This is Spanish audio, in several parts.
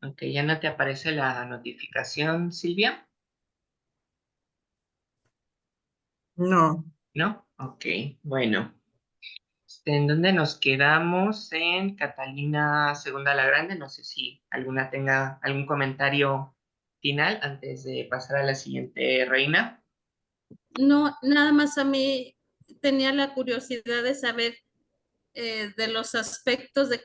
Ok, ¿ya no te aparece la notificación, Silvia? No, ¿No? Ok, bueno. ¿En dónde nos quedamos? En Catalina Segunda la Grande. No sé si alguna tenga algún comentario final antes de pasar a la siguiente reina. no, nada más a mí tenía la curiosidad de saber de los aspectos de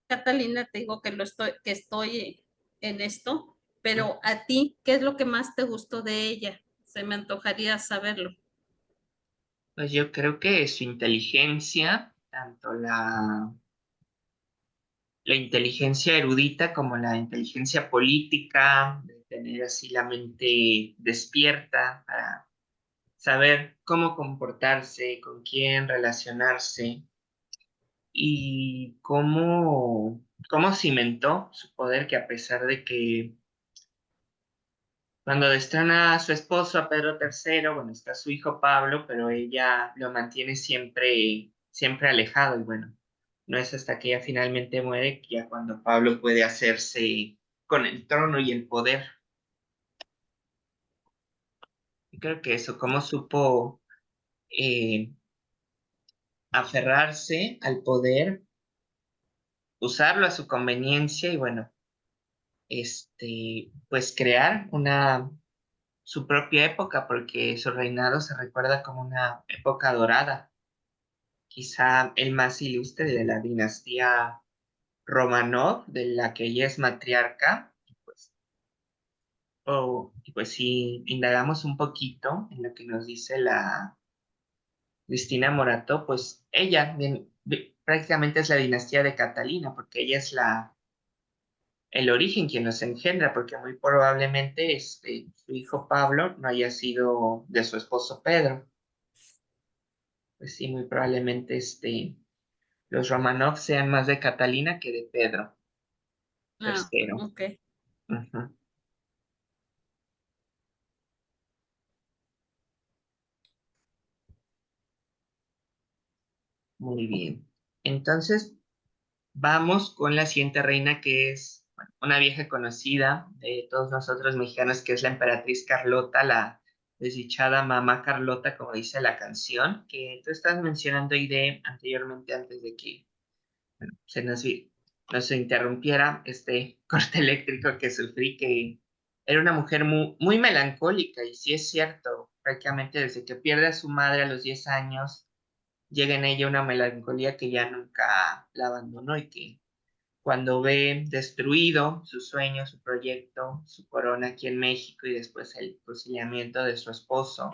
Catalina, te digo que estoy en esto, pero a ti, ¿qué es lo que más te gustó de ella? Se me antojaría saberlo. Pues yo creo que su inteligencia, tanto la inteligencia erudita como la inteligencia política, de tener así la mente despierta para saber cómo comportarse, con quién relacionarse y cómo cimentó su poder, que a pesar de que cuando destrona a su esposo, a Pedro III, bueno, está su hijo Pablo, pero ella lo mantiene siempre alejado y bueno, no es hasta que ella finalmente muere que ya cuando Pablo puede hacerse con el trono y el poder. Y creo que eso, cómo supo eh, aferrarse al poder, usarlo a su conveniencia y bueno, pues crear su propia época, porque su reinado se recuerda como una época dorada, quizá el más ilustre de la dinastía Romanov, de la que ella es matriarca. Y pues si indagamos un poquito en lo que nos dice la Cristina Morato, pues ella prácticamente es la dinastía de Catalina, porque ella es el origen quien los engendra, porque muy probablemente su hijo Pablo no haya sido de su esposo Pedro. Pues sí, muy probablemente los Romanov sean más de Catalina que de Pedro Ah, III. ok. Ujú. Muy bien. Entonces, vamos con la siguiente reina, que es bueno, una vieja conocida de todos nosotros mexicanos, que es la emperatriz Carlota, la desdichada mamá Carlota, como dice la canción, que tú estás mencionando anteriormente, antes de que nos interrumpiera este corte eléctrico que sufrí, que era una mujer muy melancólica, y sí es cierto, prácticamente desde que pierde a su madre a los 10 años, llega en ella una melancolía que ya nunca la abandonó y que cuando ve destruido su sueño, su proyecto, su corona aquí en México y después el fusilamiento de su esposo,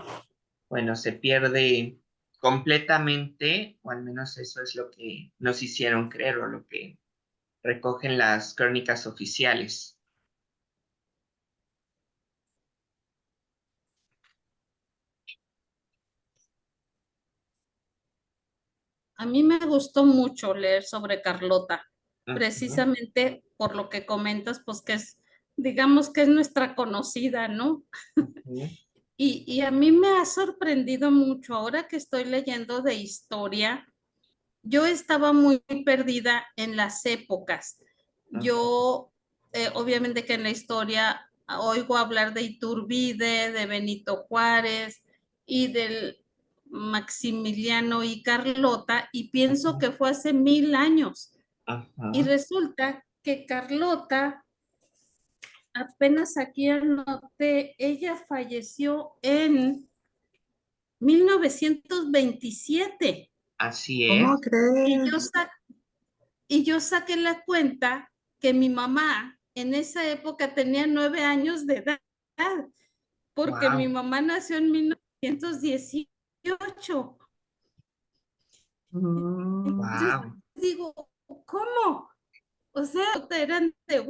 bueno, se pierde completamente, o al menos eso es lo que nos hicieron creer o lo que recogen las crónicas oficiales. A mí me gustó mucho leer sobre Carlota, Ujú, precisamente por lo que comentas, pues que es, digamos que es nuestra conocida, ¿no? ujú, Y a mí me ha sorprendido mucho ahora que estoy leyendo de historia. Yo estaba muy perdida en las épocas. ujú. Yo, obviamente que en la historia oigo hablar de Iturbide, de Benito Juárez y del Maximiliano y Carlota, y pienso que fue hace 1000 años. Y Ajá. resulta que Carlota, apenas aquí anoté, ella falleció en 1927. Así ¿Cómo es. Y crees? yo, sa y yo saqué la cuenta que mi mamá en esa época tenía 9 años de edad, porque mi Wow, mamá nació en 1918. Entonces Mm, wow. digo, ¿cómo? O sea, eran de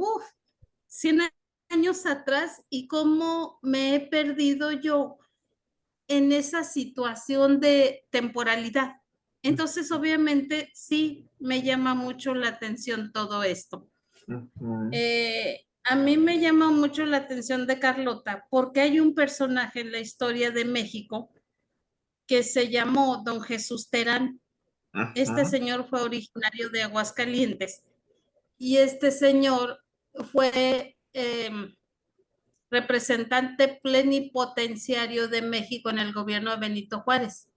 100 años atrás y cómo me he perdido yo en esa situación de temporalidad. Entonces, obviamente, sí me llama mucho la atención todo esto. Ujú, A mí me llama mucho la atención de Carlota porque hay un personaje en la historia de México que se llamó Don Jesús Terán. Este ujú, señor fue originario de Aguascalientes y este señor fue representante plenipotenciario de México en el gobierno de Benito Juárez.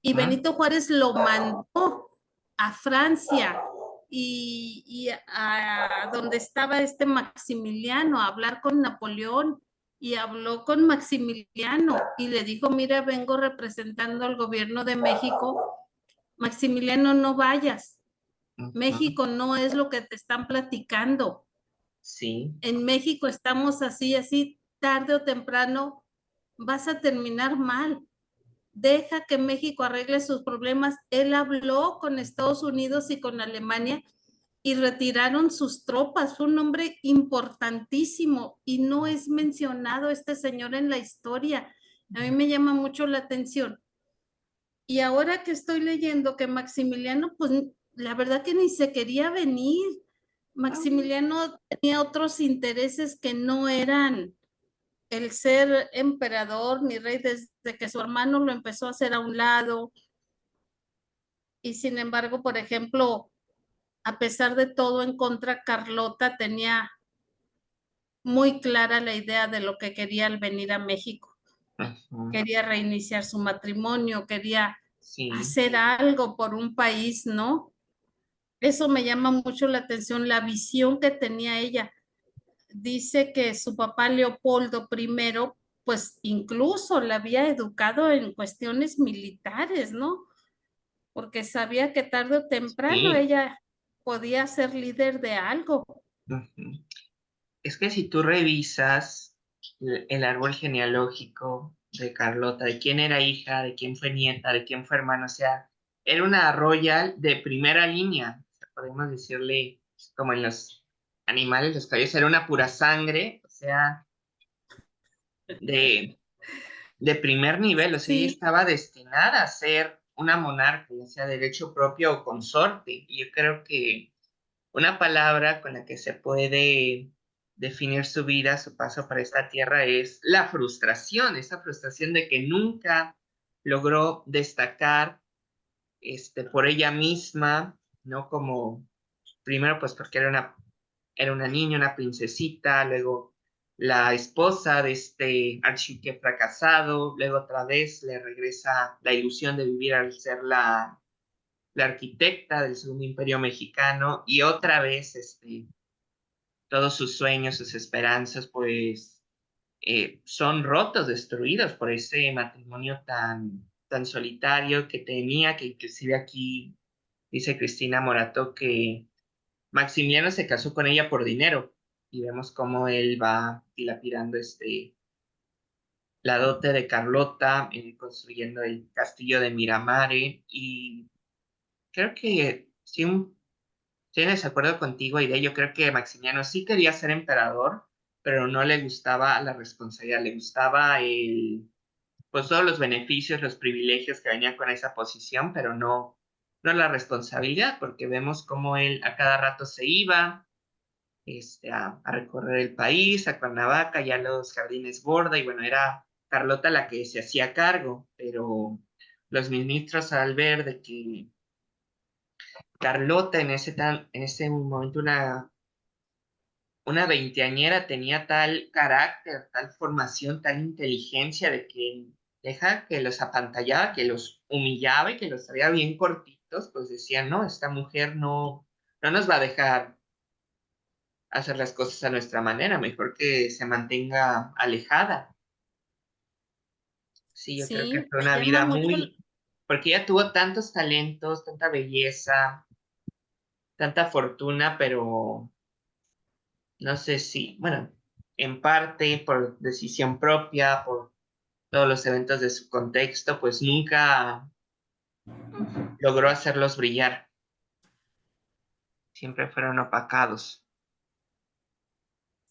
Y Benito Juárez lo mandó a Francia y a donde estaba Maximiliano a hablar con Napoleón, y habló con Maximiliano y le dijo, mira, vengo representando al gobierno de México, Maximiliano, no vayas, México no es lo que te están platicando. Sí. En México estamos así, así, tarde o temprano vas a terminar mal. Deja que México arregle sus problemas. Él habló con Estados Unidos y con Alemania y retiraron sus tropas. Fue un hombre importantísimo y no es mencionado este señor en la historia. A mí me llama mucho la atención. Y ahora que estoy leyendo que Maximiliano, pues la verdad que ni se quería venir. Maximiliano tenía otros intereses que no eran el ser emperador ni rey, desde que su hermano lo empezó a hacer a un lado. Y sin embargo, por ejemplo, a pesar de todo en contra, Carlota tenía muy clara la idea de lo que quería al venir a México. Quería reiniciar su matrimonio, quería hacer algo por un país, ¿no? Eso me llama mucho la atención, la visión que tenía ella. Dice que su papá Leopoldo I, pues incluso la había educado en cuestiones militares, ¿no? Porque sabía que tarde o temprano ella podía ser líder de algo. Es que si tú revisas el árbol genealógico de Carlota, de quién era hija, de quién fue nieta, de quién fue hermana, o sea, era una royal de primera línea, o sea, podemos decirle, como en los animales, los caballos, era una pura sangre, o sea, de primer nivel, o sea, ella estaba destinada a ser una monarca, ya sea derecho propio o consorte, y yo creo que una palabra con la que se puede definir su vida, su paso para esta tierra, es la frustración, esa frustración de que nunca logró destacar por ella misma, ¿no? Como, primero, pues porque era una niña, una princesita, luego la esposa de este archiduque fracasado, luego otra vez le regresa la ilusión de vivir al ser la arquitecta del Segundo Imperio Mexicano, y otra vez todos sus sueños, sus esperanzas, pues son rotos, destruidos por ese matrimonio tan solitario que tenía, que inclusive aquí dice Cristina Morato que Maximiliano se casó con ella por dinero, y vemos cómo él va dilapidando la dote de Carlota, construyendo el castillo de Miramare, y creo que sí, estoy en desacuerdo contigo, Aide. Yo creo que Maximiano sí quería ser emperador, pero no le gustaba la responsabilidad, le gustaba pues todos los beneficios, los privilegios que venían con esa posición, pero no la responsabilidad, porque vemos cómo él a cada rato se iba a recorrer el país, a Cuernavaca, ya los Jardines Borda, y bueno, era Carlota la que se hacía cargo, pero los ministros, al ver de que Carlota en ese momento una veinteañera, tenía tal carácter, tal formación, tal inteligencia, de que deja que los apantallaba, que los humillaba y que los traía bien cortitos, pues decían, no, esta mujer no nos va a dejar hacer las cosas a nuestra manera, mejor que se mantenga alejada. Sí, yo creo que Sí, fue me una llama vida mucho. porque ella tuvo tantos talentos, tanta belleza, tanta fortuna, pero no sé si, bueno, en parte por decisión propia, por todos los eventos de su contexto, pues nunca logró hacerlos brillar. Siempre fueron opacados.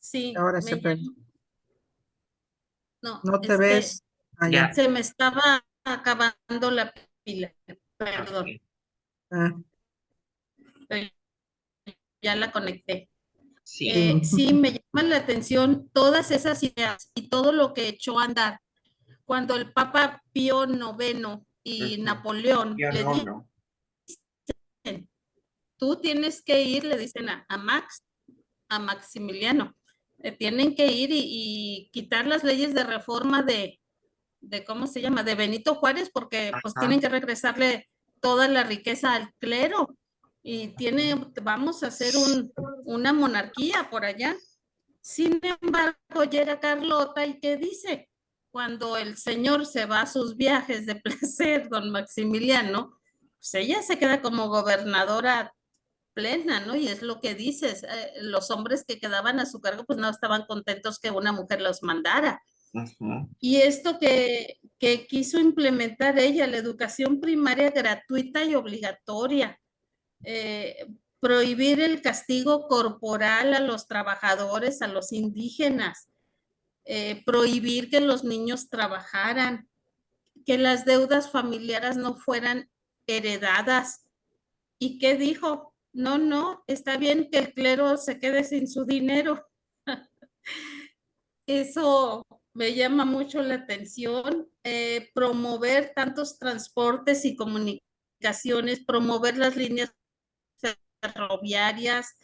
Sí, Ahora se no, no te es que ves allá. se me estaba acabando la pila, perdón. Okay. Ya la conecté. Sí. Sí, me llama la atención todas esas ideas y todo lo que echó a andar. Cuando el Papa Pío IX y Napoleón Yo le no. dicen, tú tienes que ir, le dicen a Max, a Maximiliano. Tienen que ir y quitar las leyes de reforma de ¿cómo se llama? De Benito Juárez, porque pues tienen que regresarle toda la riqueza al clero y vamos a hacer una monarquía por allá. Sin embargo, llega Carlota y ¿qué dice? Cuando el señor se va a sus viajes de placer, don Maximiliano, pues ella se queda como gobernadora plena, ¿no? Y es lo que dices, los hombres que quedaban a su cargo pues no estaban contentos que una mujer los mandara. Y esto que quiso implementar ella, la educación primaria gratuita y obligatoria, prohibir el castigo corporal a los trabajadores, a los indígenas, prohibir que los niños trabajaran, que las deudas familiares no fueran heredadas. ¿Y qué dijo? No, no, está bien que el clero se quede sin su dinero. Eso me llama mucho la atención. Promover tantos transportes y comunicaciones, promover las líneas ferroviarias,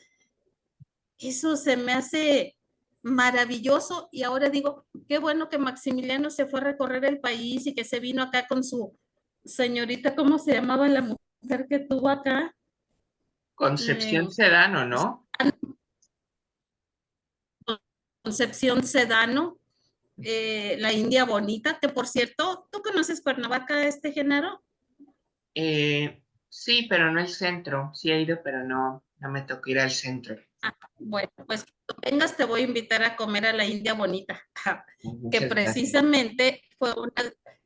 eso se me hace maravilloso. Y ahora digo, qué bueno que Maximiliano se fue a recorrer el país y que se vino acá con su señorita, ¿cómo se llamaba la mujer que tuvo acá? Concepción Sedano, ¿no? Concepción Sedano, la India Bonita, que por cierto, ¿tú conoces Cuernavaca, Genaro? Sí, pero no el centro. Sí he ido, pero no me tocó ir al centro. Bueno, pues cuando vengas te voy a invitar a comer a la India Bonita, que Muchas gracias. precisamente fue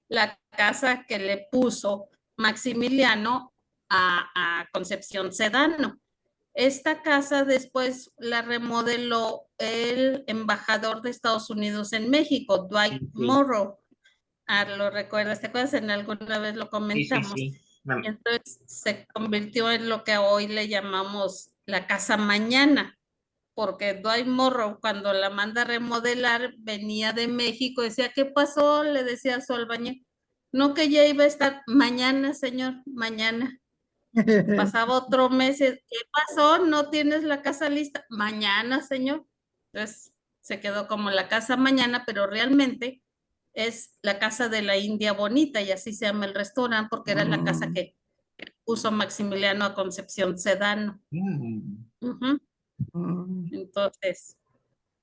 la casa que le puso Maximiliano a Concepción Sedano. Esta casa después la remodeló el embajador de Estados Unidos en México, Dwight Morrow. Lo recuerdas, ¿te acuerdas? En alguna vez lo comentamos. Sí. Entonces se convirtió en lo que hoy le llamamos la Casa Mañana, porque Dwight Morrow cuando la manda a remodelar venía de México, decía, ¿qué pasó? Le decía a su albañil, no, que ya iba a estar mañana, señor, mañana. Pasaba otro mes, ¿qué pasó? ¿No tienes la casa lista? Mañana, señor. Entonces se quedó como la Casa Mañana, pero realmente es la Casa de la India Bonita y así se llama el restaurante porque era la casa que puso Maximiliano a Concepción Sedano. Entonces,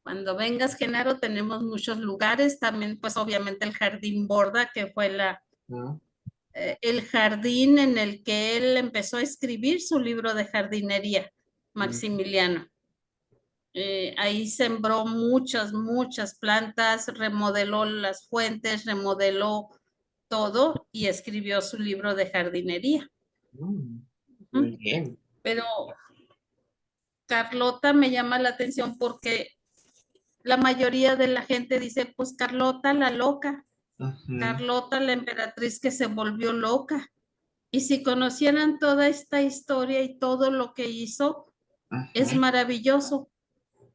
cuando vengas, Genaro, tenemos muchos lugares, también pues obviamente el Jardín Borda, que fue el jardín en el que él empezó a escribir su libro de jardinería, Maximiliano. Ahí sembró muchas plantas, remodeló las fuentes, remodeló todo y escribió su libro de jardinería. Muy bien. Pero Carlota me llama la atención porque la mayoría de la gente dice, pues Carlota la loca, Carlota la emperatriz que se volvió loca. Y si conocieran toda esta historia y todo lo que hizo, es maravilloso.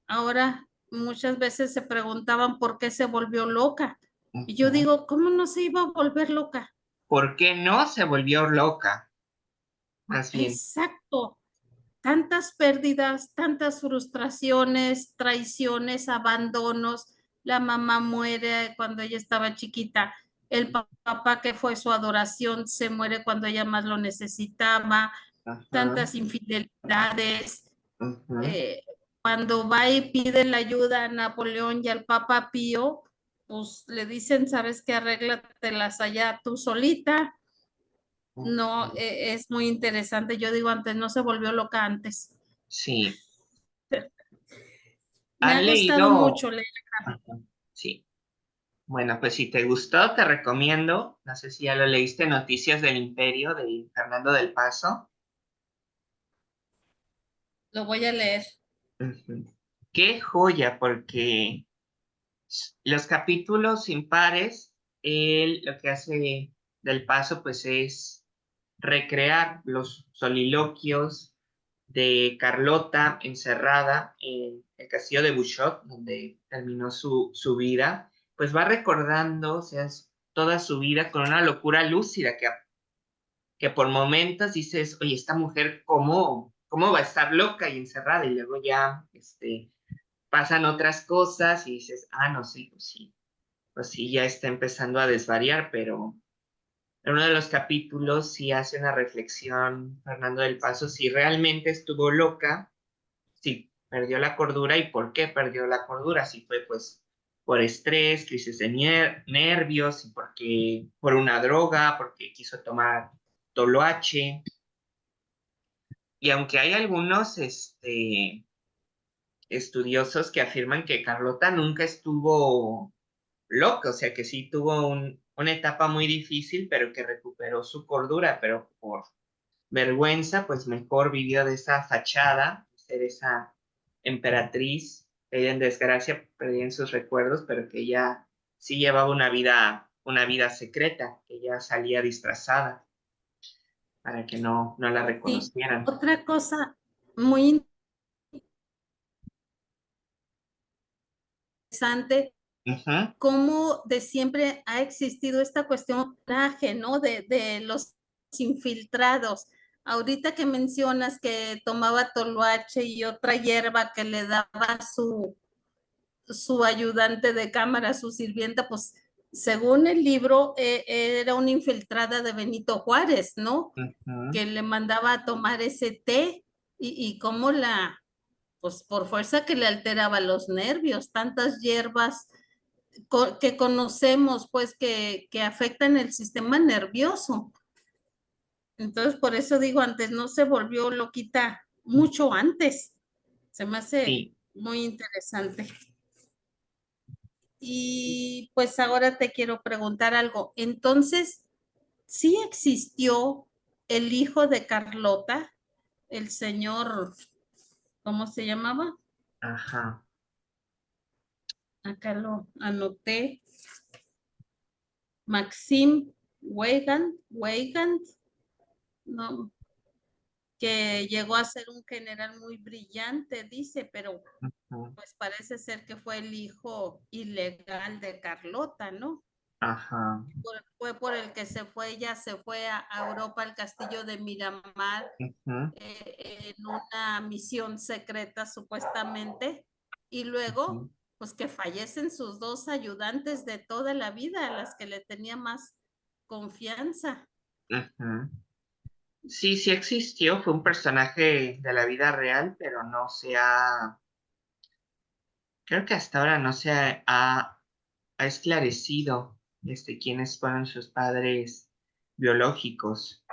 Ahora, muchas veces se preguntaban por qué se volvió loca. Y yo digo, ¿cómo no se iba a volver loca? ¿Por qué no se volvió loca? Más bien. Exacto. Tantas pérdidas, tantas frustraciones, traiciones, abandonos. La mamá muere cuando ella estaba chiquita. El papá que fue su adoración se muere cuando ella más lo necesitaba. Tantas infidelidades. Cuando va y pide la ayuda a Napoleón y al Papa Pío, pues le dicen, sabes que arréglatelas allá tú solita. No, es muy interesante. Yo digo, antes no se volvió loca antes. Sí. Me ha gustado mucho leer. Sí. Bueno, pues si te gustó, te recomiendo, no sé si ya lo leíste, Noticias del Imperio de Fernando del Paso. Lo voy a leer. Qué joya, porque los capítulos impares, él lo que hace del Paso, pues es recrear los soliloquios de Carlota encerrada en el castillo de Bouchotte, donde terminó su vida, pues va recordando, o sea, toda su vida con una locura lúcida que por momentos dices, oye, esta mujer, ¿cómo ¿cómo va a estar loca y encerrada? Y luego ya, pasan otras cosas y dices, no, sí, pues sí, ya está empezando a desvariar, pero en uno de los capítulos sí hace una reflexión Fernando del Paso, si realmente estuvo loca, si perdió la cordura y por qué perdió la cordura, si fue pues por estrés, crisis de nervios, y porque por una droga, porque quiso tomar toloache. Y aunque hay algunos estudiosos que afirman que Carlota nunca estuvo loca, o sea que sí tuvo una etapa muy difícil, pero que recuperó su cordura, pero por vergüenza, pues mejor vivió de esa fachada, ser esa emperatriz, ella en desgracia perdía en sus recuerdos, pero que ella sí llevaba una vida secreta, que ella salía disfrazada para que no la Sí, reconocieran. otra cosa muy interesante, Ujú, cómo de siempre ha existido esta cuestión traje, ¿no? De los infiltrados. Ahorita que mencionas que tomaba toloache y otra hierba que le daba su ayudante de cámara, su sirvienta, pues según el libro, era una infiltrada de Benito Juárez, ¿no? ujú. Que le mandaba a tomar ese té y cómo pues por fuerza que le alteraba los nervios, tantas hierbas que conocemos, pues que afectan el sistema nervioso. Entonces, por eso digo, antes no se volvió loquita mucho antes. Se me hace Sí, muy interesante. Y pues ahora te quiero preguntar algo. Entonces, ¿sí existió el hijo de Carlota, el señor, ¿cómo se llamaba? ajá. Acá lo anoté. Maxim Weigand, no, que llegó a ser un general muy brillante, dice, pero Ujú, pues parece ser que fue el hijo ilegal de Carlota, ¿no? ajá. Fue por el que ella se fue a Europa al castillo de Miramar Ujú, en una misión secreta supuestamente, y luego ujú, pues que fallecen sus dos ayudantes de toda la vida, a las que le tenía más confianza. ujú. Sí, sí existió, fue un personaje de la vida real, pero no se ha, creo que hasta ahora no se ha esclarecido quiénes fueron sus padres biológicos.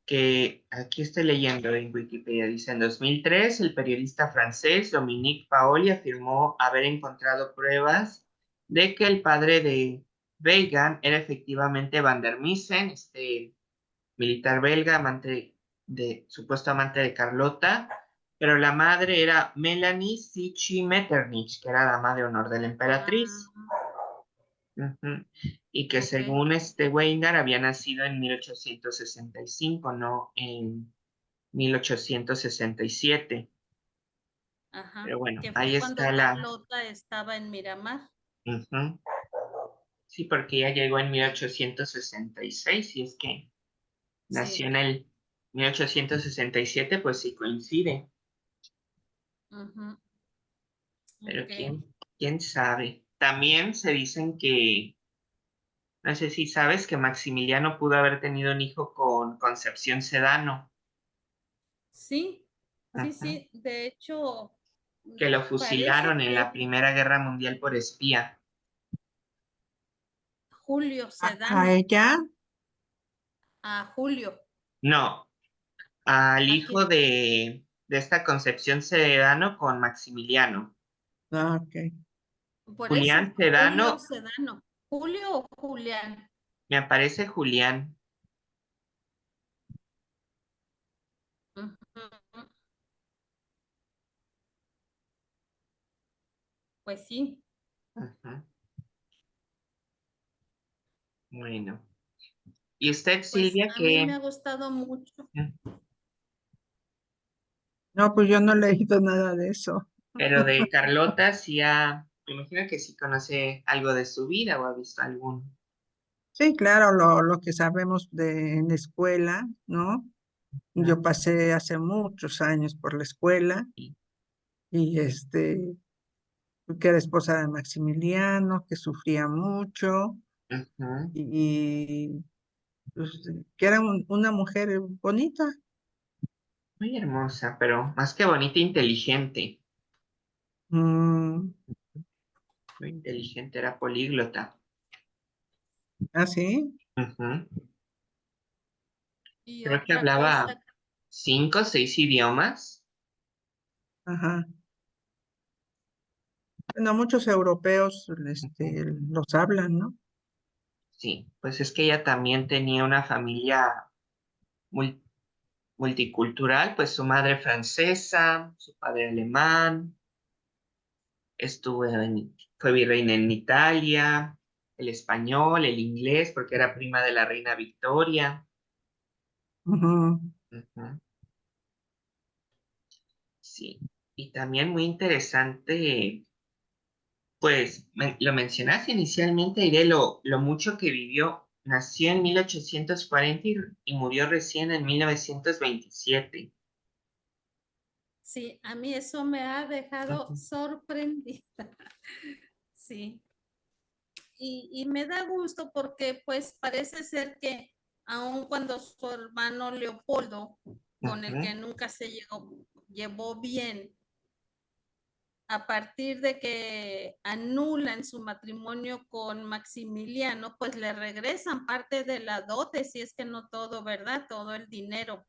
Que aquí estoy leyendo en Wikipedia, dice, en 2003 el periodista francés Dominique Paoli afirmó haber encontrado pruebas de que el padre de Weigand era efectivamente Van der Missen, militar belga, supuesto amante de Carlota, pero la madre era Melanie Sichi Metternich, que era dama de honor de la emperatriz. Ah, Ujú. Y que ok, según Weiner había nacido en 1865, no en 1867. ajá, Pero bueno, que ahí fue está cuando la... Carlota estaba en Miramar. Ujú. Sí, porque ella llegó en 1866 y es que nació Sí, en el 1867, pues sí coincide. uh-huh, Pero ok. quién sabe. También se dicen que, no sé si sabes que Maximiliano pudo haber tenido un hijo con Concepción Sedano, Sí, sí, ajá, sí, de hecho, que lo parece fusilaron en que la Primera Guerra Mundial por espía. Julio A Sedano, ella, a Julio, No, al hijo aquí, de esta Concepción Sedano con Maximiliano. ok. por Julián eso, Julio Sedano, Sedano, Julio o Julián. me aparece Julián. Ujú, pues sí, Ajá, bueno. ¿Y usted, pues Silvia, a mí me qué? ha gustado mucho. No, pues yo no he leído nada de eso. Pero de Carlota, me imagino que sí conoce algo de su vida o ha visto algún. Sí, claro, lo que sabemos de en la escuela, ¿no? Yo pasé hace muchos años por la escuela Sí. y que era esposa de Maximiliano, que sufría mucho Ujú. y, pues, que era una mujer bonita. Muy hermosa, pero más que bonita, inteligente. Mm, Muy inteligente, era políglota. ¿Ah, sí? Ujú. Y Creo que otra hablaba cosa, 5 o 6 idiomas. Ajá. Bueno, muchos europeos Ujú. los hablan, ¿no? Sí, pues es que ella también tenía una familia mul- multicultural, pues su madre francesa, su padre alemán, fue virreina en Italia, el español, el inglés, porque era prima de la reina Victoria. Ujú, Ujú. Sí, y también muy interesante, pues lo mencionaste inicialmente, Iré, lo mucho que vivió. Nació en 1840 y murió recién en 1927. sí, a mí eso me ha dejado Ujú. sorprendida. Sí, y me da gusto porque pues parece ser que aun cuando su hermano Leopoldo, con el que Ujú. nunca llevó bien, a partir de que anulan su matrimonio con Maximiliano, pues le regresan parte de la dote, si es que no todo, ¿verdad? Todo el dinero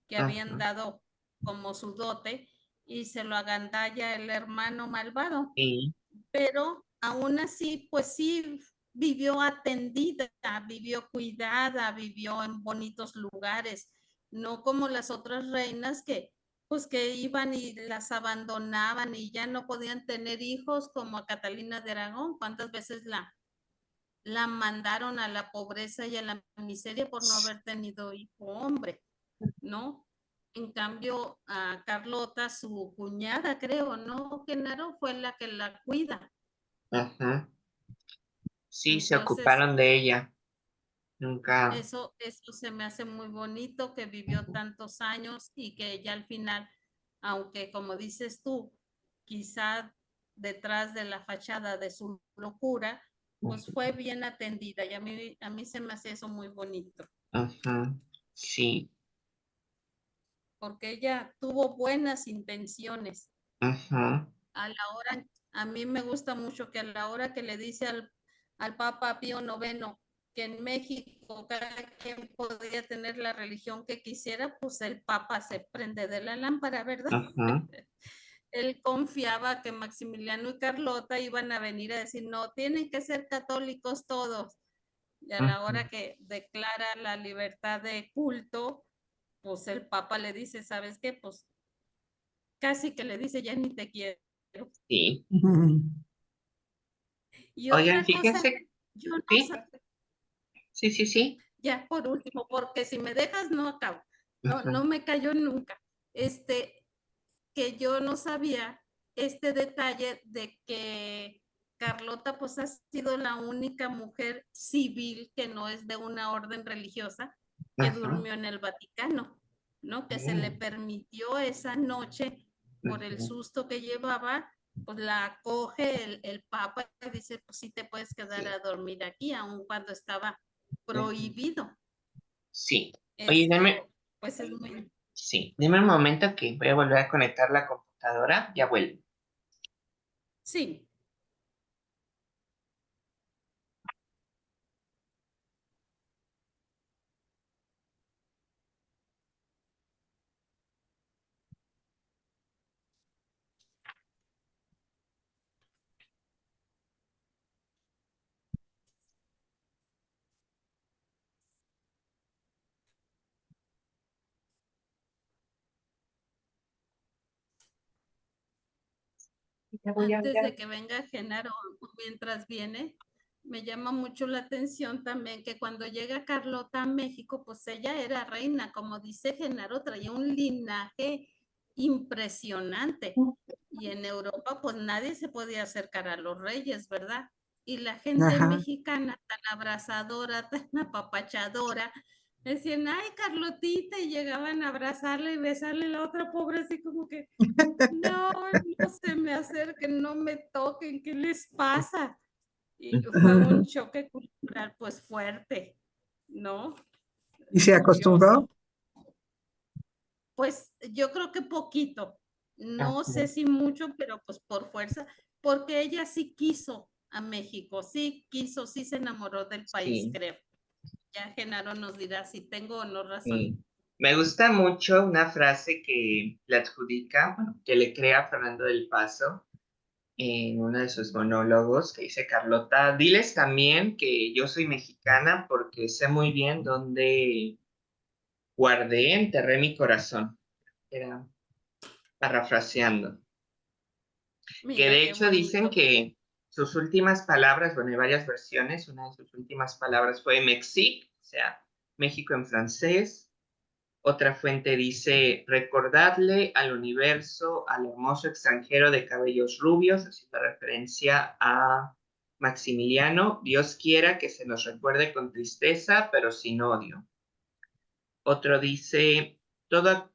que habían Ujú. dado como su dote y se lo agandalla el hermano malvado. Sí. Pero aún así, pues sí vivió atendida, vivió cuidada, vivió en bonitos lugares, no como las otras reinas que pues que iban y las abandonaban y ya no podían tener hijos como a Catalina de Aragón, cuántas veces la mandaron a la pobreza y a la miseria por no haber tenido hijo hombre, ¿no? En cambio, a Carlota, su cuñada, creo, ¿no, Genaro? Fue la que la cuida. Ujú. Sí, se Entonces, ocuparon de ella. Nunca. eso se me hace muy bonito, que vivió tantos años y que ya al final, aunque como dices tú, quizá detrás de la fachada de su locura, pues fue bien atendida y a mí se me hace eso muy bonito, Ujú. Sí. porque ella tuvo buenas intenciones. Ujú. A la hora, a mí me gusta mucho que a la hora que le dice al Papa Pío IX que en México cada quien podía tener la religión que quisiera, pues el Papa se prende de la lámpara, ¿verdad? Ujú. Él confiaba que Maximiliano y Carlota iban a venir a decir, no, tienen que ser católicos todos. Y a la Ujú. hora que declara la libertad de culto, pues el Papa le dice, ¿sabes qué? Pues casi que le dice, ya ni te quiero. Sí. ujú. Y Oigan, otra cosa, fíjense. yo no Sí, sé, sí, sí, sí. ya por último, porque si me dejas no acabo, no Ujú. me cayó nunca, que yo no sabía este detalle de que Carlota pues ha sido la única mujer civil que no es de una orden religiosa que Ujú. durmió en el Vaticano, ¿no? Que se le Mm. permitió esa noche por el Ujú. susto que llevaba, pues la acoge el Papa y dice, pues sí te puedes quedar Sí. a dormir aquí, aun cuando estaba Ujú. prohibido. Sí. Oye, Esto, pues es muy, sí, dime un momento que voy a volver a conectar la computadora. Ya vuelvo. sí. Ya voy a Antes ver. de que venga Genaro, mientras viene, me llama mucho la atención también que cuando llega Carlota a México, pues ella era reina, como dice Genaro, traía un linaje impresionante. Y en Europa, pues nadie se podía acercar a los reyes, ¿verdad? Y la gente Ajá. mexicana tan abrazadora, tan apapachadora, Decían, ay, Carlotita, y llegaban a abrazarle y besarle, la otra pobre así como que, no, no se me acerquen, no me toquen, ¿qué les pasa? Y fue un choque cultural pues fuerte, ¿no? ¿Y se acostumbró? Curioso. Pues yo creo que poquito, no Ajá, sé si mucho, pero pues por fuerza, porque ella sí quiso a México, sí quiso, sí se enamoró del país, sí, creo. Ya Genaro nos dirá si tengo o no razón. sí. Me gusta mucho una frase que le adjudica, bueno, que le crea Fernando del Paso en uno de sus monólogos, que dice Carlota, diles también que yo soy mexicana porque sé muy bien dónde guardé, enterré mi corazón. Era parafraseando. Que Mira de qué hecho dicen bonito. que sus últimas palabras, bueno, hay varias versiones, una de sus últimas palabras fue Mexique, o sea, México en francés. Otra fuente dice, recordadle al universo, al hermoso extranjero de cabellos rubios, haciendo referencia a Maximiliano, Dios quiera que se nos recuerde con tristeza, pero sin odio. Otro dice, todo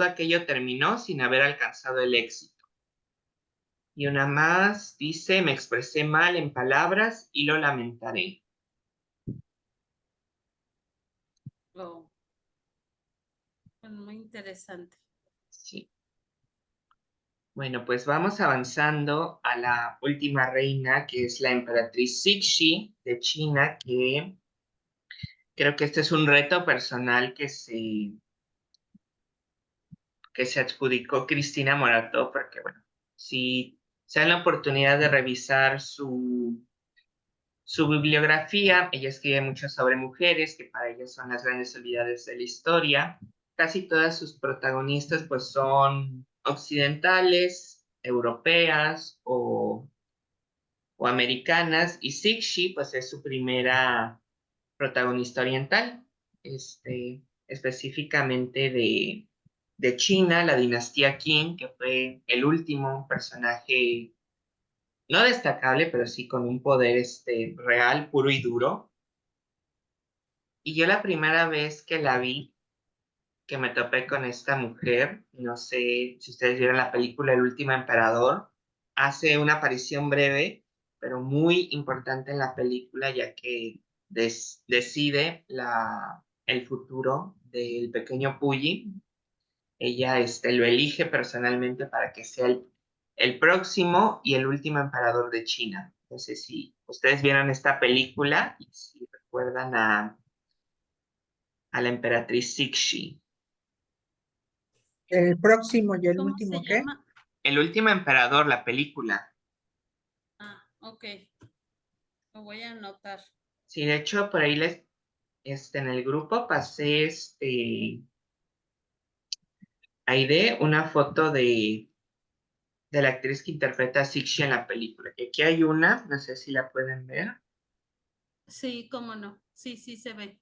aquello terminó sin haber alcanzado el éxito. Y una más dice, me expresé mal en palabras y lo lamentaré. Oh, pues muy interesante. Sí. Bueno, pues vamos avanzando a la última reina, que es la emperatriz Cixi de China, que creo que este es un reto personal que se adjudicó Cristina Morato, porque bueno, si se dan la oportunidad de revisar su bibliografía, ella escribe mucho sobre mujeres, que para ella son las grandes olvidadas de la historia. Casi todas sus protagonistas pues son occidentales, europeas o americanas, y Cixi pues es su primera protagonista oriental, específicamente de China, la dinastía Qin, que fue el último personaje no destacable, pero sí con un poder real, puro y duro. Y yo la primera vez que la vi, que me topé con esta mujer, no sé si ustedes vieron la película El último emperador, hace una aparición breve, pero muy importante en la película, ya que decide el futuro del pequeño Puyi. Ella lo elige personalmente para que sea el próximo y el último emperador de China. No sé si ustedes vieron esta película y si recuerdan a la emperatriz Cixi. El próximo y el ¿Cómo se último, ¿qué? llama? El último emperador, la película. Ah, ok. Lo voy a anotar. Sí, de hecho, por ahí en el grupo pasé Aide una foto de la actriz que interpreta a Cixi en la película. Y aquí hay una, no sé si la pueden ver. Sí, cómo no. Sí, sí se ve.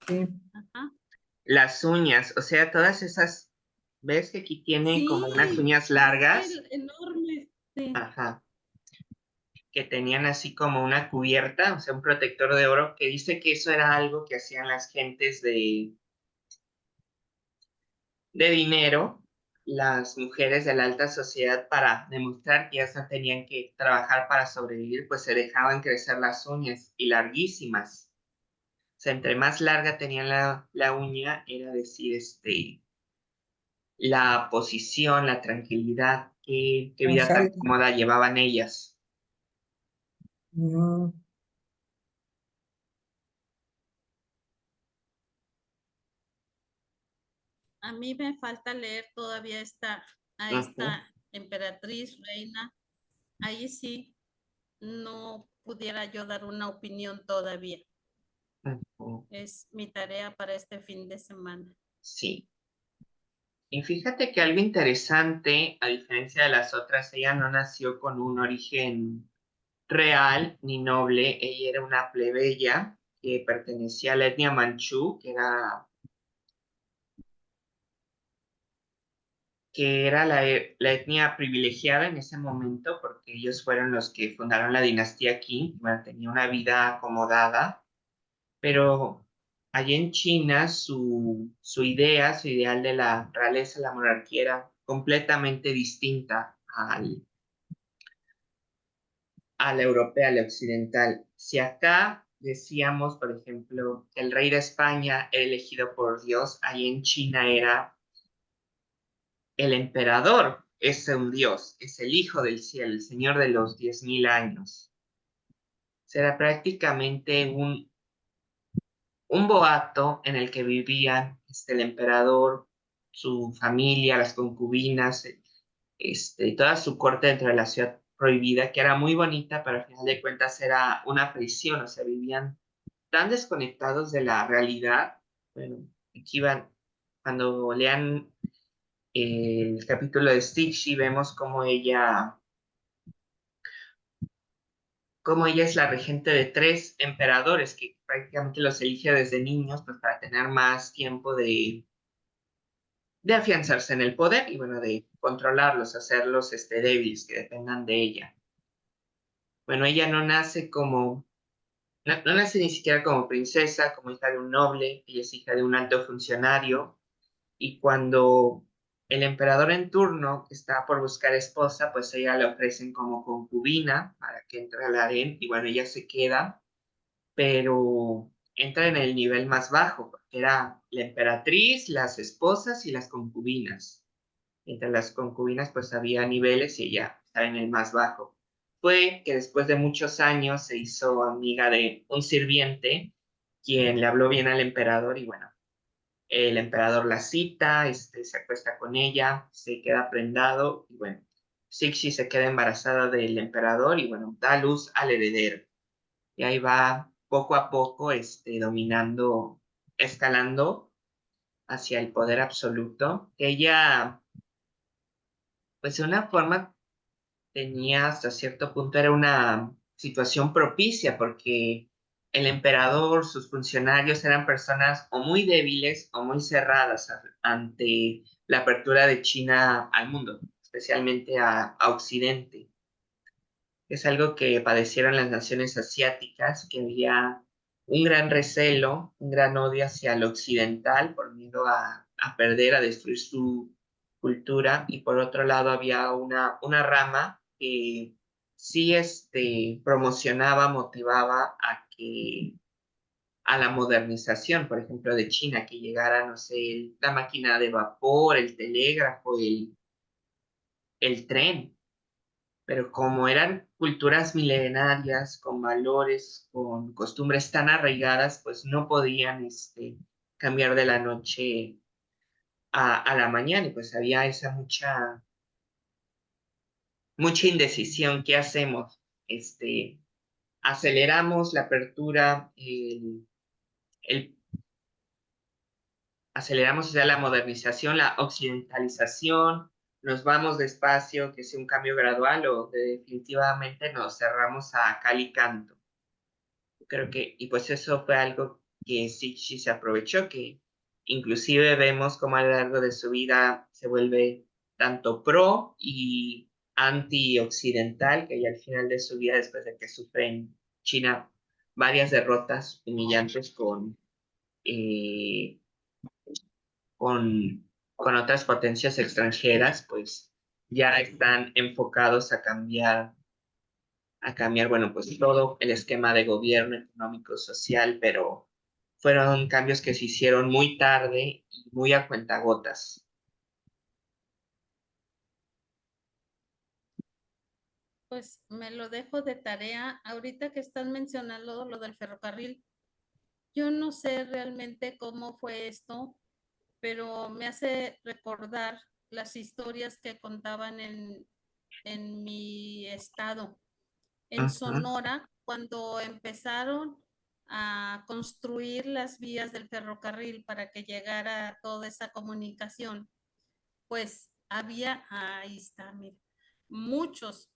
Sí. Ajá. Las uñas, o sea, todas esas, ¿ves que aquí tiene como unas Sí, uñas es largas? enorme. Sí. Ajá, que tenían así como una cubierta, o sea, un protector de oro, que dice que eso era algo que hacían las gentes de dinero, las mujeres de la alta sociedad, para demostrar que ellas no tenían que trabajar para sobrevivir, pues se dejaban crecer las uñas y larguísimas. O sea, entre más larga tenían la uña, era decir, la posición, la tranquilidad, qué Más vida tan alto. cómoda llevaban ellas. No. A mí me falta leer todavía a Ujú, esta emperatriz, reina. Ahí sí no pudiera yo dar una opinión todavía. ujú. Es mi tarea para este fin de semana. Sí. Y fíjate que algo interesante, a diferencia de las otras, ella no nació con un origen real ni noble. Ella era una plebeya que pertenecía a la etnia manchú, que era la etnia privilegiada en ese momento, porque ellos fueron los que fundaron la dinastía Qin, bueno, tenía una vida acomodada, pero allí en China su idea, su ideal de la realeza, la monarquía era completamente distinta a la europea, a la occidental. Si acá decíamos, por ejemplo, el rey de España era elegido por Dios, ahí en China era el emperador, es un dios, es el hijo del cielo, el señor de los 10.000 años. Será prácticamente un boato en el que vivían el emperador, su familia, las concubinas, toda su corte dentro de la ciudad prohibida, que era muy bonita, pero al final de cuentas era una prisión, o sea, vivían tan desconectados de la realidad. Bueno, aquí van, cuando lean el capítulo de Stixi, vemos cómo ella es la regente de 3 emperadores, que prácticamente los elige desde niños, pues para tener más tiempo de afianzarse en el poder y bueno, de controlarlos, hacerlos débiles, que dependan de ella. Bueno, ella no nace ni siquiera como princesa, como hija de un noble, ella es hija de un alto funcionario, y cuando el emperador en turno está por buscar esposa, pues ella le ofrecen como concubina para que entre al harén, y bueno, ella se queda, pero entra en el nivel más bajo, porque era la emperatriz, las esposas y las concubinas. Entre las concubinas pues había niveles y ella estaba en el más bajo. Fue que después de muchos años se hizo amiga de un sirviente, quien le habló bien al emperador y bueno, el emperador la cita, se acuesta con ella, se queda prendado y bueno, Cixi se queda embarazada del emperador y bueno, da luz al heredero. Y ahí va poco a poco dominando, escalando hacia el poder absoluto. Ella, pues de una forma tenía hasta cierto punto, era una situación propicia porque el emperador, sus funcionarios eran personas o muy débiles o muy cerradas ante la apertura de China al mundo, especialmente a Occidente. Es algo que padecieron las naciones asiáticas, que había un gran recelo, un gran odio hacia lo occidental por miedo a perder, a destruir su cultura, y por otro lado había una rama que sí promocionaba, motivaba a la modernización, por ejemplo, de China, que llegara, no sé, la máquina de vapor, el telégrafo, el tren, pero como eran culturas milenarias, con valores, con costumbres tan arraigadas, pues no podían cambiar de la noche a la mañana, y pues había esa mucha indecisión. ¿Qué hacemos? Aceleramos la apertura, aceleramos ya la modernización, la occidentalización, nos vamos despacio, que sea un cambio gradual, o definitivamente nos cerramos a cal y canto. Creo que, y pues eso fue algo que Sixi se aprovechó, que inclusive vemos cómo a lo largo de su vida se vuelve tanto pro y anti-occidental, que ya al final de su vida, después de que sufre en China varias derrotas humillantes eh, con otras potencias extranjeras, pues ya están enfocados a cambiar, bueno, pues todo el esquema de gobierno económico, social, pero fueron cambios que se hicieron muy tarde y muy a cuentagotas. Pues me lo dejo de tarea. Ahorita que están mencionando lo del ferrocarril, yo no sé realmente cómo fue esto, pero me hace recordar las historias que contaban en mi estado, en Ujú, Sonora, cuando empezaron a construir las vías del ferrocarril para que llegara toda esa comunicación, pues había, ahí está, mira, muchos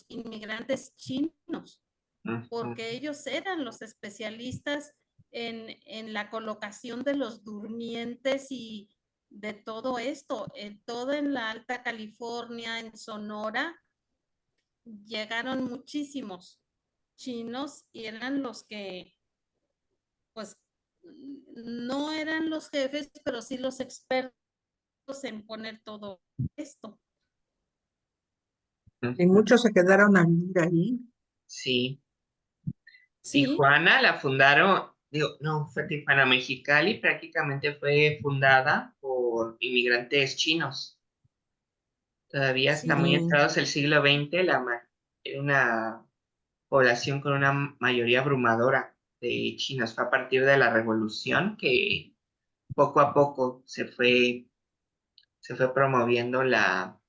inmigrantes chinos, ujú. porque ellos eran los especialistas en la colocación de los durmientes y de todo esto, todo en la Alta California, en Sonora, llegaron muchísimos chinos y eran los que pues no eran los jefes, pero sí los expertos en poner todo esto. Y muchos se quedaron a vivir ahí. Sí. Sí, Tijuana la fundaron, digo, no, fue Tijuana, Mexicali prácticamente fue fundada por inmigrantes chinos. Todavía está muy sí, entrados el siglo XX, era una población con una mayoría abrumadora de chinos. Fue a partir de la revolución que poco a poco se fue promoviendo la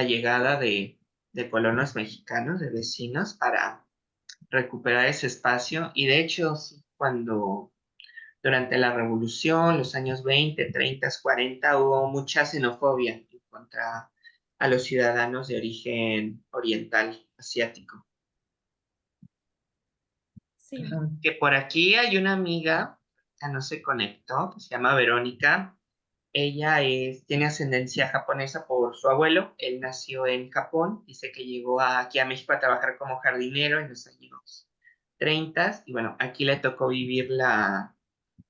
llegada de colonos mexicanos, de vecinos, para recuperar ese espacio. Y de hecho, sí, cuando durante la revolución, los años 20, 30, 40, hubo mucha xenofobia en contra a los ciudadanos de origen oriental, asiático. sí. Ajá. Que por aquí hay una amiga, que no se conectó, que se llama Verónica. Ella tiene ascendencia japonesa por su abuelo. Él nació en Japón. Dice que llegó aquí a México a trabajar como jardinero en los años 30. Y bueno, aquí le tocó vivir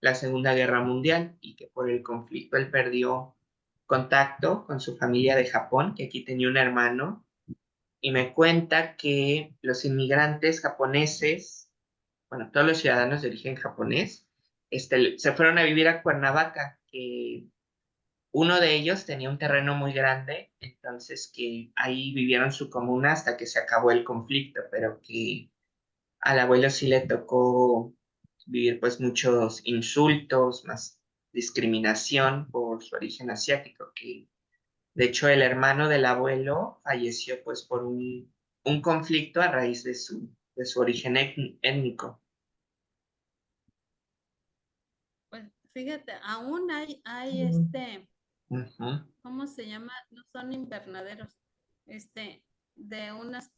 la Segunda Guerra Mundial y que por el conflicto él perdió contacto con su familia de Japón, que aquí tenía un hermano. Y me cuenta que los inmigrantes japoneses, bueno, todos los ciudadanos de origen japonés, se fueron a vivir a Cuernavaca, que uno de ellos tenía un terreno muy grande, entonces que ahí vivieron su comuna hasta que se acabó el conflicto, pero que al abuelo sí le tocó vivir pues muchos insultos, más discriminación por su origen asiático, que de hecho el hermano del abuelo falleció pues por un conflicto a raíz de su origen étnico. Pues fíjate, aún hay Mm, Ujú, ¿cómo se llama? No son invernaderos, de unas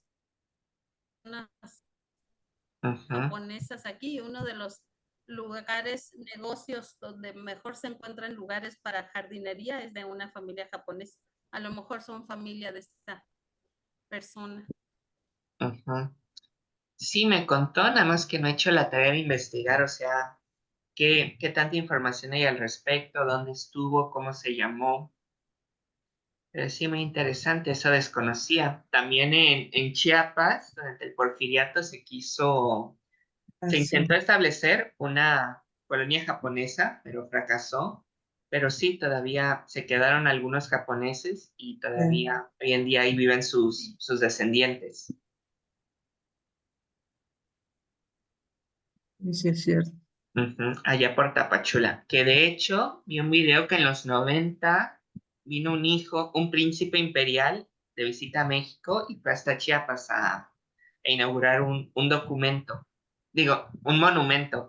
ujú. japonesas aquí, uno de los lugares, negocios donde mejor se encuentran lugares para jardinería es de una familia japonesa. A lo mejor son familia de esta persona. Ujú. Sí, me contó, nada más que no he hecho la tarea de investigar, o sea, qué tanta información hay al respecto, dónde estuvo, cómo se llamó. Pero sí, muy interesante, eso desconocía. También en Chiapas, durante el Porfiriato, se sí. intentó establecer una colonia japonesa, pero fracasó. Pero sí, todavía se quedaron algunos japoneses y todavía hoy en día ahí viven sus descendientes. Sí, sí, es cierto. Ujú, allá por Tapachula. Que de hecho, vi un video que en los 90 vino un príncipe imperial de visita a México y fue hasta Chiapas a inaugurar un documento, digo, un monumento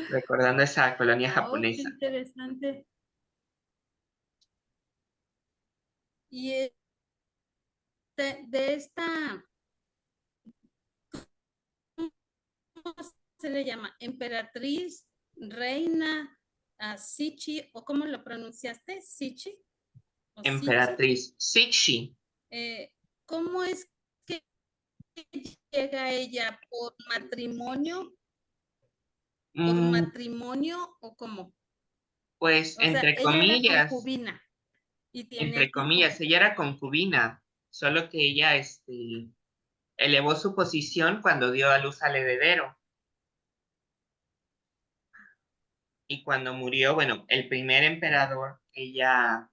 recordando esa colonia Oh, qué japonesa. interesante. Y de esta, ¿cómo se le llama? Emperatriz, reina, Sichi, o cómo lo pronunciaste, Sichi o Sichi. Emperatriz Cixi. Eh, ¿Cómo es que llega ella por matrimonio? ¿Por Mm, matrimonio o cómo? pues O sea, ella era concubina y tiene entre hijos. comillas, ella era concubina, solo que ella elevó su posición cuando dio a luz al heredero. Y cuando murió, bueno, el primer emperador que ella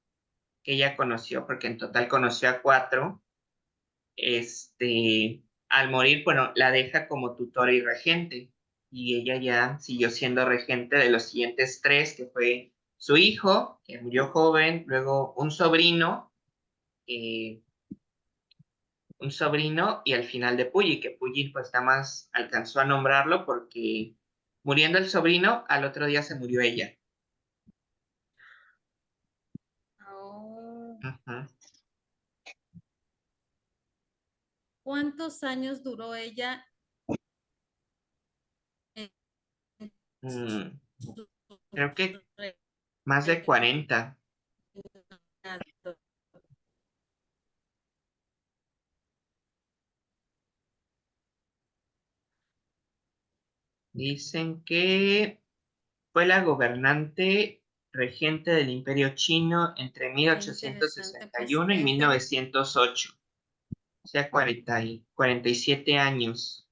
conoció, porque en total conoció a cuatro, al morir, bueno, la deja como tutora y regente. Y ella ya siguió siendo regente de los siguientes tres, que fue su hijo, que murió joven, luego eh, un sobrino y al final de Puyi, que Puyi pues nada más alcanzó a nombrarlo porque muriendo el sobrino, al otro día se murió ella. Oh, Ujú. ¿cuántos años duró ella en Mm, su creo que más de reinado? 40. Dicen que fue la gobernante regente del Imperio Chino entre Qué interesante, pues 1861 y es de 1908, o sea, 47 años.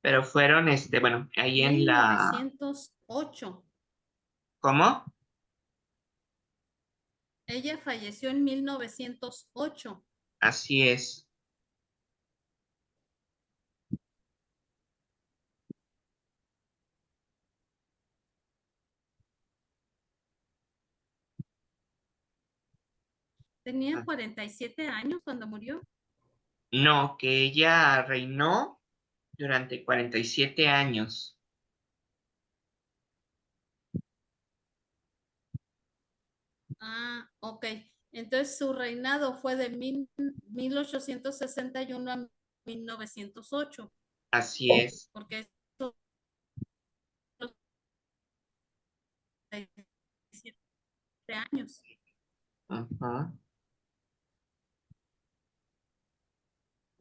Pero fueron, bueno, ahí en la... 1908. ¿Cómo? Ella falleció en 1908. Así es. Tenía 47 años cuando murió. No, que ella reinó durante 47 años. Ah, ok. Entonces su reinado fue de 1861 a 1908, Así es. porque es 47 años. Ajá.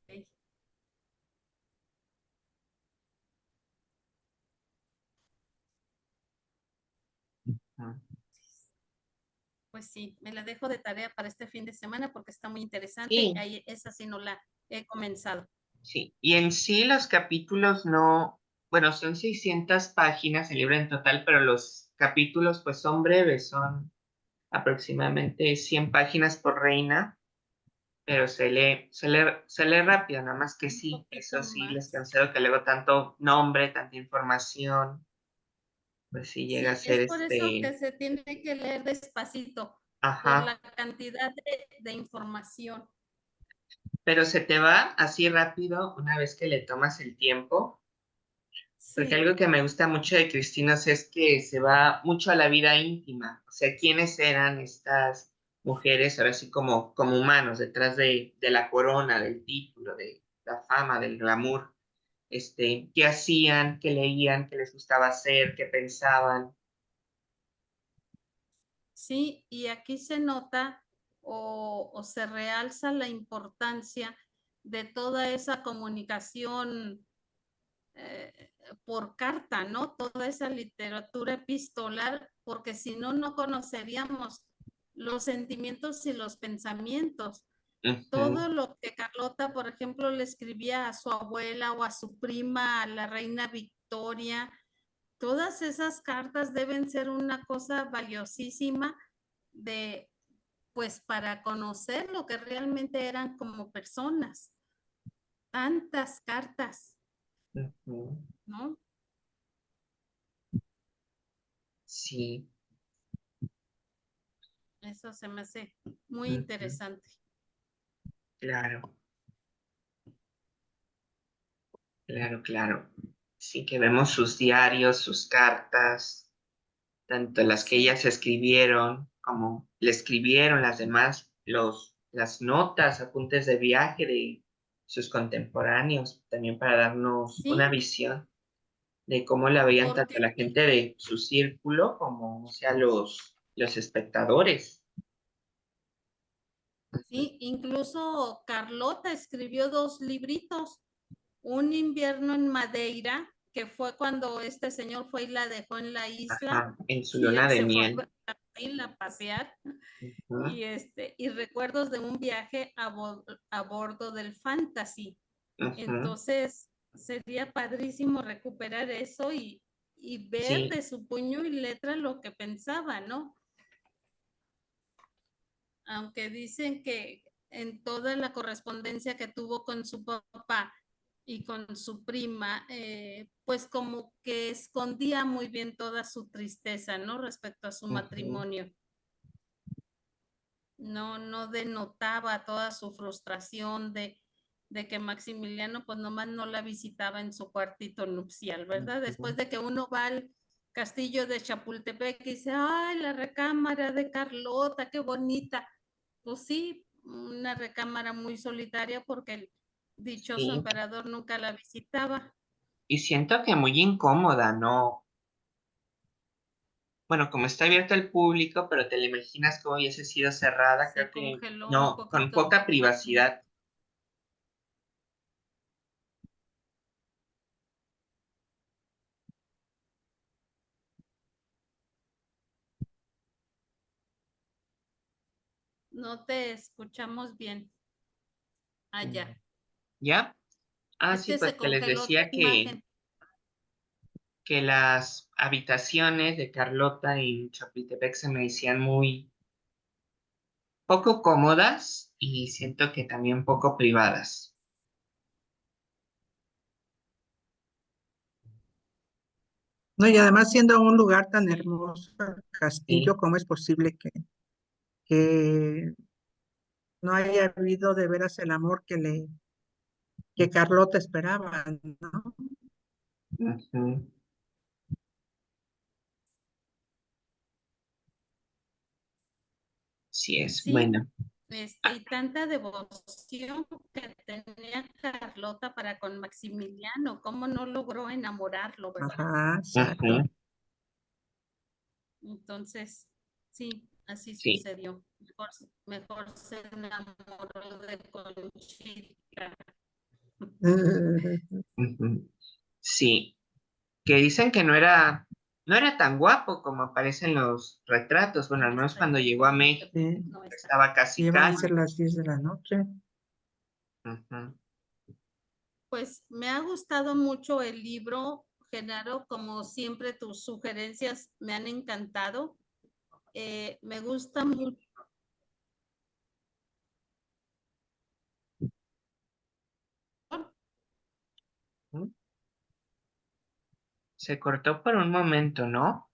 Ok. Ajá. Pues sí, me la dejo de tarea para este fin de semana porque está muy interesante. Sí, Ahí, esa sí no la he comenzado. sí. Y en sí los capítulos no, bueno, son 600 páginas el libro en total, pero los capítulos pues son breves, son aproximadamente 100 páginas por reina, pero se lee rápido, nada más que Un sí, eso poquito sí, les más. concedo que luego tanto nombre, tanta información, pues sí llega a Sí, ser es por eso que se tiene que leer despacito, por ajá, la cantidad de información. pero se te va así rápido una vez que le tomas el tiempo. Porque Sí, algo que me gusta mucho de Cristinos es que se va mucho a la vida íntima, o sea, quiénes eran estas mujeres, ahora sí como humanos, detrás de la corona, del título, de la fama, del glamour, qué hacían, qué leían, qué les gustaba hacer, qué pensaban. sí, y aquí se nota o se realza la importancia de toda esa comunicación por carta, ¿no? Toda esa literatura epistolar, porque si no, no conoceríamos los sentimientos y los pensamientos. Ujú, Todo lo que Carlota, por ejemplo, le escribía a su abuela o a su prima, a la reina Victoria, todas esas cartas deben ser una cosa valiosísima de, pues, para conocer lo que realmente eran como personas. Tantas cartas, ujú. ¿no? Sí, Eso se me hace muy ujú, interesante. claro, claro, claro. Sí que vemos sus diarios, sus cartas, tanto las que Sí, ellas escribieron como le escribieron las demás, las notas, apuntes de viaje de sus contemporáneos, también para darnos una sí, visión de cómo la veían tanto porque la gente de su círculo como, o sea, los espectadores. sí, incluso Carlota escribió dos libritos, Un invierno en Madeira, que fue cuando este señor fue y la dejó en la isla Ajá, en su y luna él de se fue miel. a la isla a pasear Ujú, y recuerdos de un viaje a bordo del Fantasy. ujú, Entonces, sería padrísimo recuperar eso y ver sí, de su puño y letra lo que pensaba, ¿no? Aunque dicen que en toda la correspondencia que tuvo con su papá y con su prima, pues como que escondía muy bien toda su tristeza, ¿no? Respecto a su ujú, matrimonio. No, no denotaba toda su frustración de que Maximiliano pues nomás no la visitaba en su cuartito nupcial, ¿verdad? ujú. Después de que uno va al castillo de Chapultepec y dice, ay, la recámara de Carlota, qué bonita. Pues sí, una recámara muy solitaria porque el dichoso Sí, emperador nunca la visitaba. y siento que muy incómoda, ¿no? Bueno, como está abierto al público, pero te la imaginas como hubiese sido cerrada, creo Se que congeló un no, con poquito poca tiempo. privacidad. No te escuchamos bien. Allá. ¿Ya? Ah, Es sí, que pues se que les congeló tu decía imagen. que las habitaciones de Carlota en Chapultepec se me decían muy poco cómodas y siento que también poco privadas. No, y además siendo un lugar tan Sí. hermoso, el castillo, Sí. ¿cómo es posible que no haya habido de veras el amor que Carlota esperaba, ¿no? Ujú. Sí es. Sí, Bueno. y tanta devoción que tenía Carlota para con Maximiliano, cómo no logró enamorarlo, ¿verdad? Ajá, exacto. Ujú. Entonces, sí, así Sí. sucedió. Mejor se enamoró de Conchita. Ujú. Sí. Que dicen que no era tan guapo como aparece en los retratos. Bueno, al menos Está cuando llegó a lloviendo, México Sí, no está. estaba casi iban a calvo. ser las 10 de la noche. Ujú. Pues me ha gustado mucho el libro, Genaro, como siempre tus sugerencias me han encantado. Me gusta mucho. Se cortó por un momento, ¿no?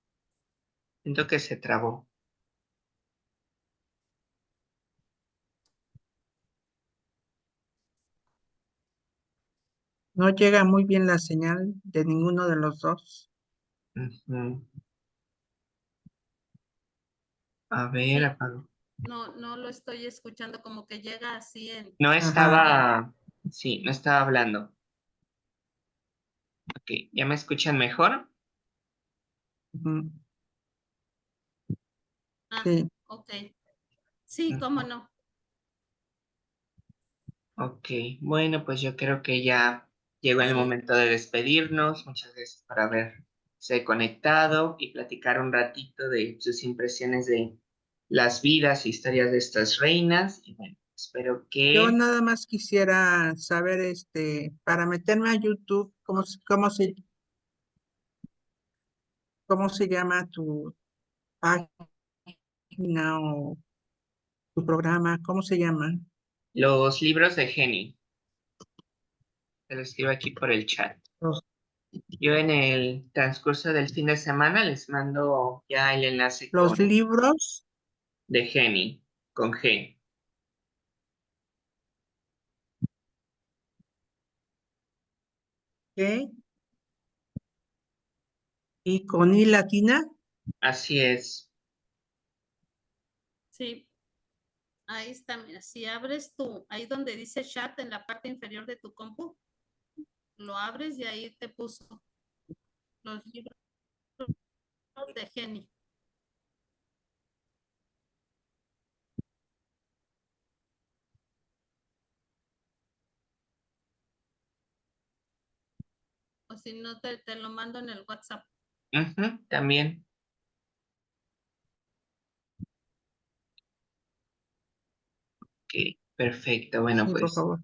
Siento que se trabó. No llega muy bien la señal de ninguno de los dos. Ujú. A ver, Sí, apagó. no lo estoy escuchando, como que llega así No Ajá. estaba, sí, no estaba hablando. Ok, ¿ya me escuchan mejor? Ujú. Ah, Sí, ok. Sí, cómo Ujú. no. Ok, bueno, pues yo creo que ya llegó el Sí, momento de despedirnos. Muchas gracias por haberse conectado y platicar un ratito de sus impresiones de las vidas e historias de estas reinas. Y bueno, espero yo que nada más quisiera saber, para meterme a YouTube, cómo se llama tu página o tu programa, ¿cómo se llama? los libros de Jenny, te lo escribo aquí por el chat. Los, Yo en el transcurso del fin de semana les mando ya el enlace los libros, de Jenny, con G. ¿qué? Y con I latina, Así es. sí. Ahí está, mira, si abres ahí donde dice chat en la parte inferior de tu compu, lo abres y ahí te puso los libros de Jenny. O si no, te lo mando en el WhatsApp. Ujú, también. Ok, perfecto. sí, por favor.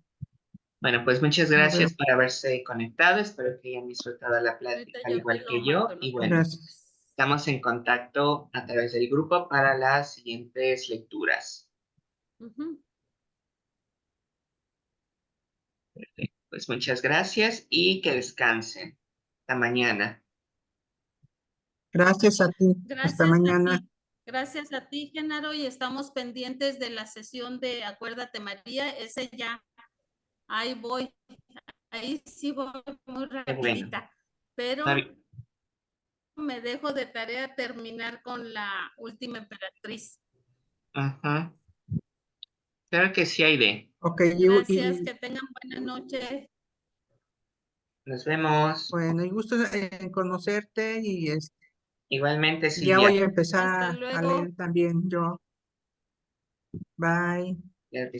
Bueno, pues muchas Lo veo. gracias por haberse conectado. Espero que hayan disfrutado la Ahorita plática al yo te igual lo que yo. mando, Y no te bueno, Gracias. preocupes. estamos en contacto a través del grupo para las siguientes lecturas. Ujú. Pues muchas gracias y que descansen. Hasta mañana. Gracias a ti. Hasta Gracias a mañana. ti. Gracias a ti, Genaro, y estamos pendientes de la sesión de Acuérdate María. Ese ya, ahí voy. Ahí sí voy muy Qué bueno. rapidita, Está pero bien. me dejo de tarea terminar con la última emperatriz. Ujú. Claro que sí hay de. Ok, Gracias, que tengan buena noche. Nos vemos. bueno, y gusto en conocerte y Igualmente, ya Silvia. voy a empezar Hasta a luego. leer también yo. Bye. Ya